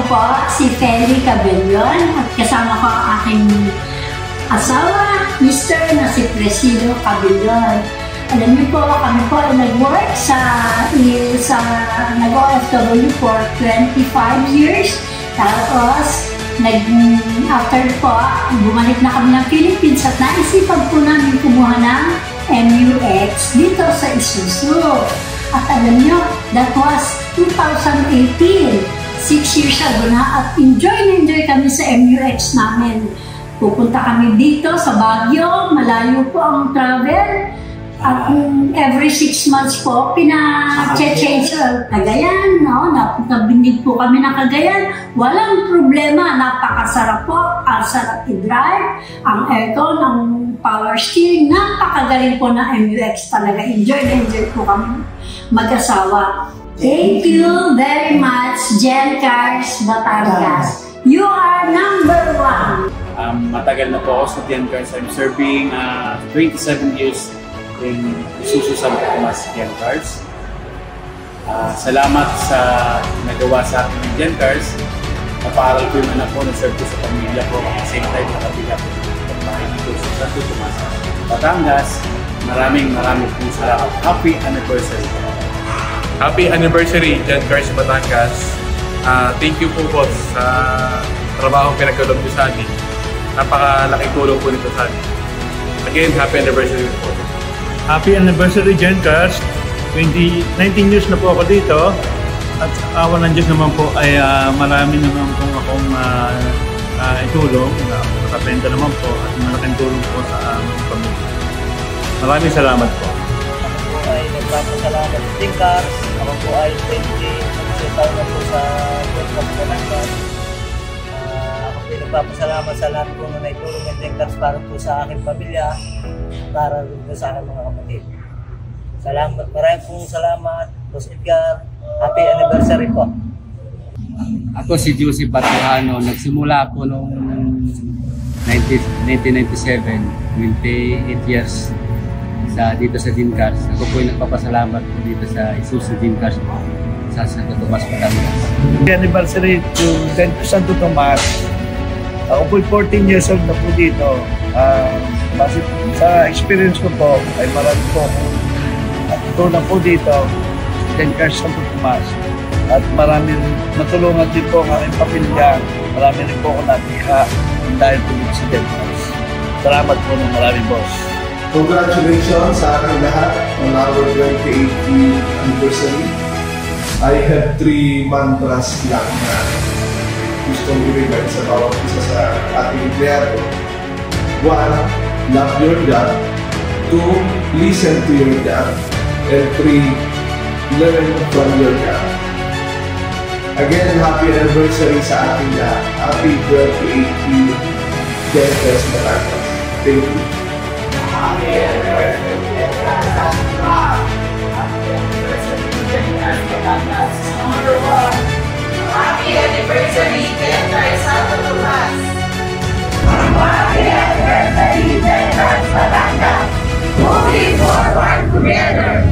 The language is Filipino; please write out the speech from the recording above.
po si Feli Cabellon at kasama ko ang aking asawa, Mr. na si Presido Cabellon. Alam niyo po, kami po ay nag-work nag-OFW for 25 years. Tapos, after po, bumalik na kami ng Philippines at naisipan po namin kumuha ng MUX dito sa Isuzu. At alam niyo, that was 2018. 6 years ago na at enjoy kami sa MUX namin. Pupunta kami dito sa Baguio, malayo po ang travel. At every 6 months po, pina-change Cagayan, no? Napunta-bindig po kami ng Cagayan. Walang problema, napakasarap po. Ang sarap i-drive, ang aircon, ang power steering, napakagaling po na MUX talaga. Enjoy po kami mag-asawa. Thank you very much, Gen Cars Batangas. You are number 1. Matagal na po ako sa Gen Cars. I'm serving 27 years in Isuzu Santo Tomas Gen Cars. Salamat sa nagawa sa akin ng Gen Cars. Napaaral ko yung anak ko, na-serve ko sa pamilya ko. At the same time, nakabila ko ng bahay dito sa Santo Tomas Batangas. Maraming pong salamat. Happy anniversary! Happy anniversary, Gen Cars Batangas. Thank you po, boss, sa trabaho pinagkaloob niyo sa akin. Napakalaking tulong po nito sa akin. Again, happy anniversary po. Happy anniversary, Gen Cars. 19 years na po ako dito. At awa ng Diyos naman po ay marami naman po akong itulong. Nakapenta naman po at malaking tulong po sa aming pamilya. Maraming salamat po. Ako po ay nagpapasalamat sa Gen Cars. Ako po ay 20 taon na po sa Gen Cars Batangas. Ako po ay nagpapasalamat sa lahat po na naitulong ng Gen Cars para po sa aking pamilya, para rin po sa aking mga kapatid. Salamat, maraming pong salamat, Boss Edgar. Happy anniversary po. Ako si Joseph Batuhano. Nagsimula ako noong 1997, 28 years dito sa Gen Cars. Ako po ay nagpapasalamat po dito sa Isuzu Gen Cars sa Santo Tomas Batangas. Happy anniversary to Santo Tomas. Ako po 14 years old na po dito. Sa experience ko po ay marami po akong tulong po dito Gen Cars Santo Tomas. At marami natulungan din po ang aking pamilya. Marami rin po ako natira dahil po dito sa Gen Cars. Salamat po ng marami, boss. Congratulations sa ating lahat on our 28th anniversary. I have 3 mantras lang na gustong i-revert sa bawat isa sa ating empleyado. 1. Love your job. 2. Listen to your job. And 3. Learn from your job. Again, happy anniversary sa ating lahat. Happy 28th Gen Cars Batangas. Thank you. Happy anniversary, Gen Cars Batangas. Happy anniversary, Gen Cars Batangas. Number 1. Happy anniversary, Gen Cars Santo Tomas. Happy anniversary, Gen Cars Batangas. Moving forward together.